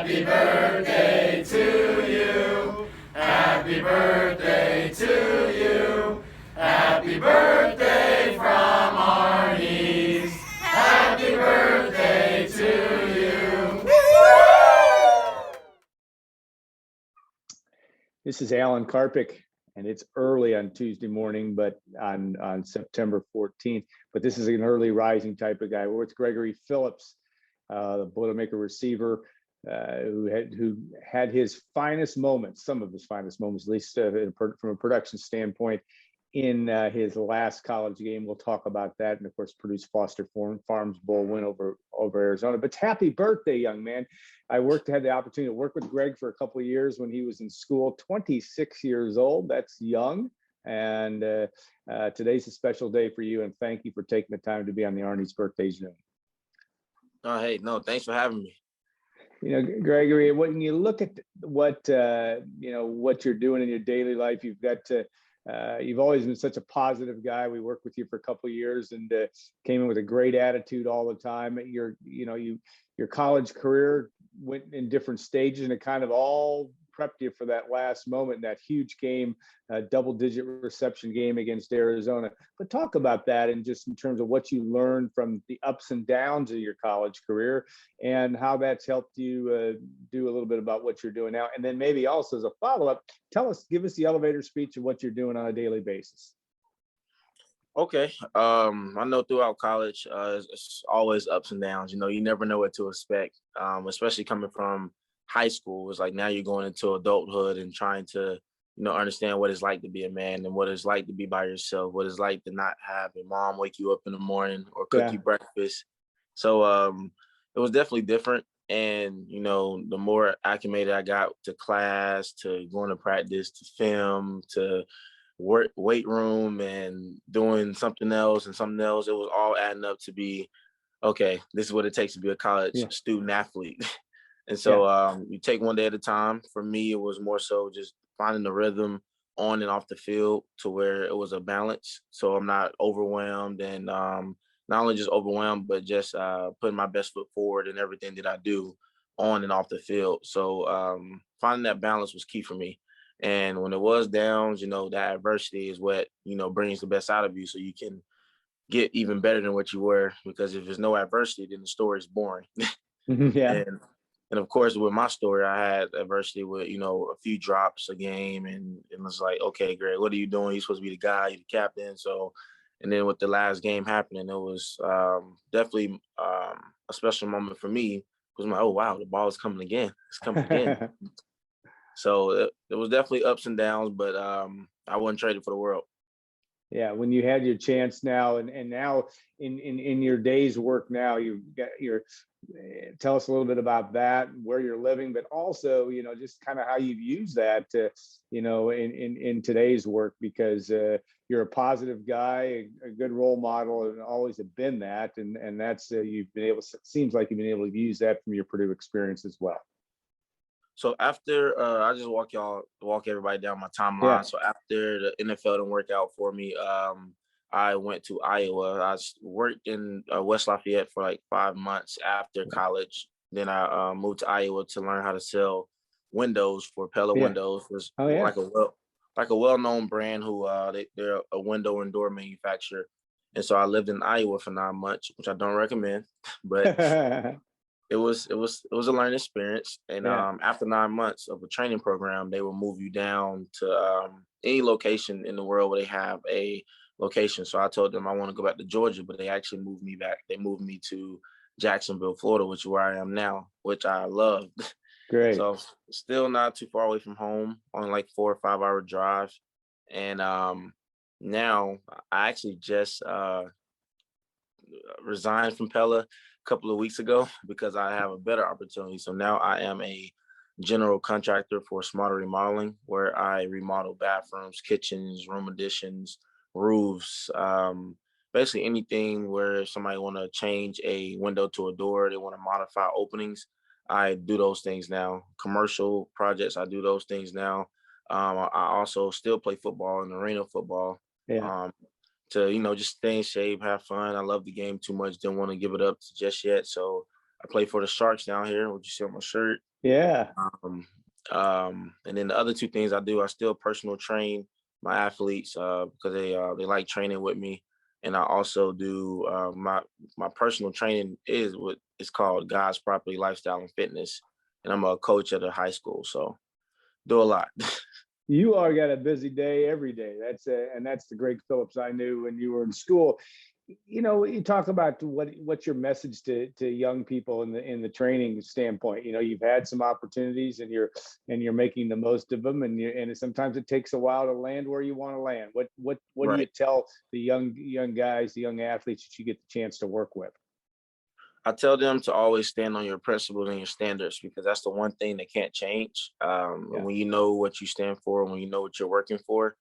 Happy birthday to you. Happy birthday to you. Happy birthday from Arnie's. Happy birthday to you. This is Alan Karpik, and it's early on Tuesday morning, but on September 14th. But this is an early rising type of guy. We're with Gregory Phillips, the Boilermaker receiver, who had his finest moments, some of his finest moments, at least from a production standpoint, in his last college game. We'll talk about that, and of course, Purdue's Foster Farms Bowl win over Arizona. But happy birthday, young man! I had the opportunity to work with Greg for a couple of years when he was in school. 26 years old. That's young. And today's a special day for you. And thank you for taking the time to be on the Arnie's Birthday Zoom. Oh, hey, no, thanks for having me. You know, Gregory, when you look at what you're doing in your daily life, you've always been such a positive guy. We worked with you for a couple of years and came in with a great attitude all the time. Your college career went in different stages, and it kind of all prepped you for that last moment, that huge game, double-digit reception game against Arizona. But talk about that, and just in terms of what you learned from the ups and downs of your college career, and how that's helped you do a little bit about what you're doing now. And then maybe also as a follow-up, give us the elevator speech of what you're doing on a daily basis. Okay. I know throughout college, it's always ups and downs. You know, you never know what to expect, especially coming from high school. It's like now you're going into adulthood and trying to, understand what it's like to be a man and what it's like to be by yourself, what it's like to not have your mom wake you up in the morning or cook you breakfast. So it was definitely different. And, the more acclimated I got to class, to going to practice, to film, to weight room and doing something else, it was all adding up to be, okay, this is what it takes to be a college student athlete. And so you take one day at a time. For me, it was more so just finding the rhythm on and off the field to where it was a balance. So I'm not overwhelmed, and not only just overwhelmed, but just putting my best foot forward in everything that I do on and off the field. So finding that balance was key for me. And when it was downs, that adversity is what, brings the best out of you, so you can get even better than what you were. Because if there's no adversity, then the story is boring. Yeah. And of course, with my story, I had adversity with, a few drops a game. And it was like, okay, Greg, what are you doing? You're supposed to be the guy, you're the captain. So, and then with the last game happening, it was definitely a special moment for me. It was like, oh, wow, the ball is coming again. It's coming again. So it was definitely ups and downs, but I wouldn't trade it for the world. Yeah, when you had your chance now, and now in your day's work now, you've got tell us a little bit about that, where you're living, but also, just kind of how you've used that to, in today's work, because you're a positive guy, a good role model, and always have been that, and that's seems like you've been able to use that from your Purdue experience as well. So after I just walk everybody down my timeline. Yeah. So after the NFL didn't work out for me, I went to Iowa. I worked in West Lafayette for like 5 months after college. Then I moved to Iowa to learn how to sell windows for Pella Windows. It was like a well-known brand who they're a window and door manufacturer. And so I lived in Iowa for 9 months, which I don't recommend, but it was a learning experience. And after 9 months of a training program, they will move you down to any location in the world where they have a location. So I told them I want to go back to Georgia, but they actually moved me back. They moved me to Jacksonville, Florida, which is where I am now, which I love. Great. So still not too far away from home, on like 4 or 5 hour drive. And now I actually just resigned from Pella couple of weeks ago because I have a better opportunity. So now I am a general contractor for Smarter Remodeling, where I remodel bathrooms, kitchens, room additions, roofs, basically anything where somebody want to change a window to a door, they want to modify openings. I do those things now. Commercial projects, I do those things now. I also still play football and arena football. Yeah. To, just stay in shape, have fun. I love the game too much. Didn't want to give it up just yet. So play for the Sharks down here, what you see on my shirt. Yeah. And then the other two things I do, I still personal train my athletes because they like training with me. And I also do my personal training is what it's called God's Property Lifestyle and Fitness. And I'm a coach at a high school, so do a lot. You are got a busy day every day. That's the Greg Phillips I knew when you were in school. You know, you talk about what's your message to young people in the training standpoint. You know, you've had some opportunities and you're making the most of them, and sometimes it takes a while to land where you want to land. What do you tell the young guys, the young athletes that you get the chance to work with? I tell them to always stand on your principles and your standards, because that's the one thing that can't change. When you know what you stand for, when you know what you're working for,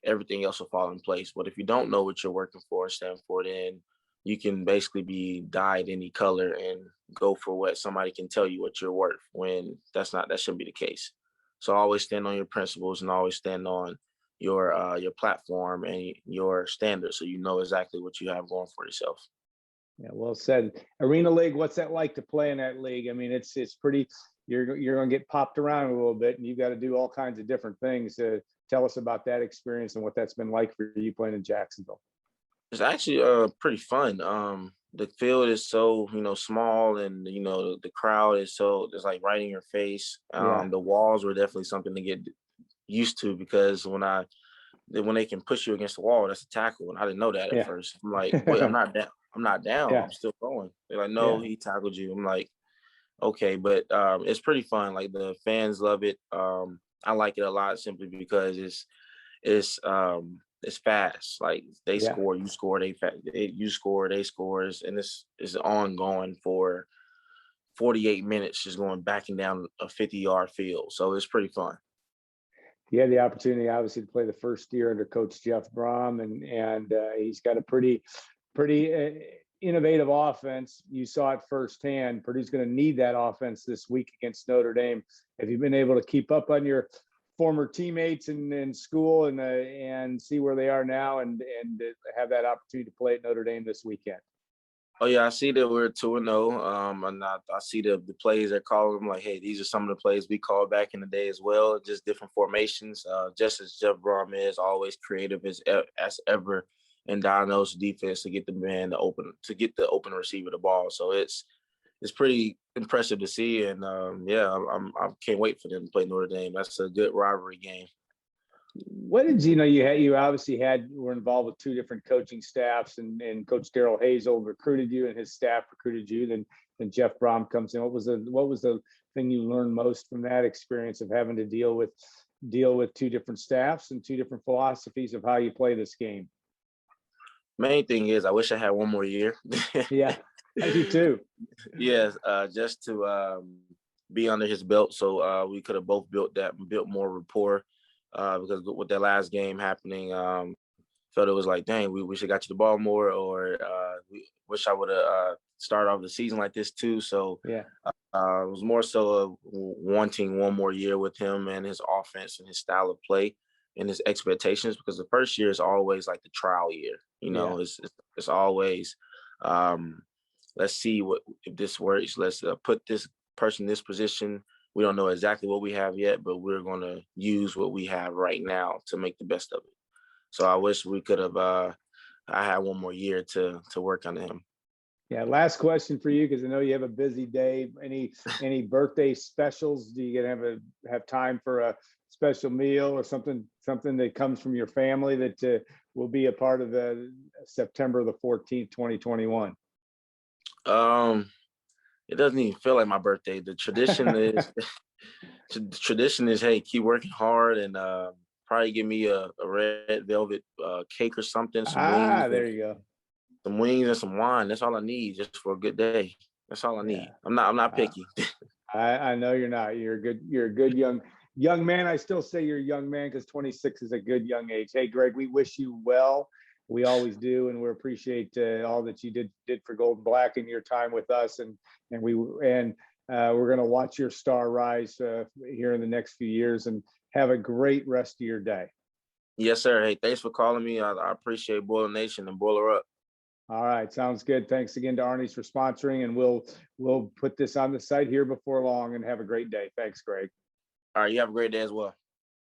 everything else will fall in place. But if you don't know what you're working for, stand for, then you can basically be dyed any color and go for what somebody can tell you what you're worth, when that shouldn't be the case. So always stand on your principles and always stand on your platform and your standards, so you know exactly what you have going for yourself. Yeah, well said. Arena League, what's that like to play in that league? I mean, it's pretty. You're going to get popped around a little bit, and you've got to do all kinds of different things. Tell us about that experience and what that's been like for you playing in Jacksonville. It's actually pretty fun. The field is so small, and the crowd is so it's like right in your face. The walls were definitely something to get used to, because when they can push you against the wall, that's a tackle, and I didn't know that at first. I'm like, wait, I'm not down. I'm not down. I'm still going. They're like, no, he tackled you. I'm like, okay, but it's pretty fun. Like, the fans love it. I like it a lot simply because it's fast. Like, they score, you score, you score, they scores, and it's ongoing for 48 minutes, just going back and down a 50-yard field. So it's pretty fun. You had the opportunity, obviously, to play the first year under Coach Jeff Brohm, and he's got a pretty innovative offense. You saw it firsthand. Purdue's going to need that offense this week against Notre Dame. Have you been able to keep up on your former teammates in school and see where they are now and have that opportunity to play at Notre Dame this weekend? Oh yeah, I see that we're 2-0. And I see the plays they're calling. I'm like, hey, these are some of the plays we called back in the day as well, just different formations. Just as Jeff Brohm is always creative as ever, and diagnose defense to get the open receiver the ball. So it's pretty impressive to see, and I can't wait for them to play Notre Dame. That's a good rivalry game. What did you obviously were involved with two different coaching staffs, and Coach Darrell Hazel recruited you and his staff recruited you. Then Jeff Brohm comes in. What was the thing you learned most from that experience of having to deal with two different staffs and two different philosophies of how you play this game? Main thing is I wish I had one more year. Yeah, I do too. Yes, just to be under his belt, so we could have both built more rapport. Because with that last game happening, felt it was like, dang, we should got you the ball more, or we wish I would have started off the season like this too. So it was more so of wanting one more year with him and his offense and his style of play and his expectations, because the first year is always like the trial year. It's always let's see if this works. Let's put this person in this position. We don't know exactly what we have yet, but we're going to use what we have right now to make the best of it. So I wish we could have. I had one more year to work on him. Yeah. Last question for you, because I know you have a busy day. Any birthday specials? Do you gonna have time for a special meal or something that comes from your family that will be a part of the September the 14th, 2021? It doesn't even feel like my birthday. The tradition is, hey, keep working hard and probably give me a red velvet cake or something. Some wings. There you go. Some wings and some wine. That's all I need just for a good day. That's all I need. I'm not picky. I know you're not. You're a good young man. I still say you're a young man because 26 is a good young age. Hey, Greg, we wish you well. We always do, and we appreciate all that you did for Gold and Black in your time with us, and we're going to watch your star rise here in the next few years. And have a great rest of your day. Yes, sir. Hey, thanks for calling me. I appreciate Boiler Nation and Boiler Up. All right, sounds good. Thanks again to Arnie's for sponsoring, and we'll put this on the site here before long, and have a great day. Thanks, Greg. All right, you have a great day as well.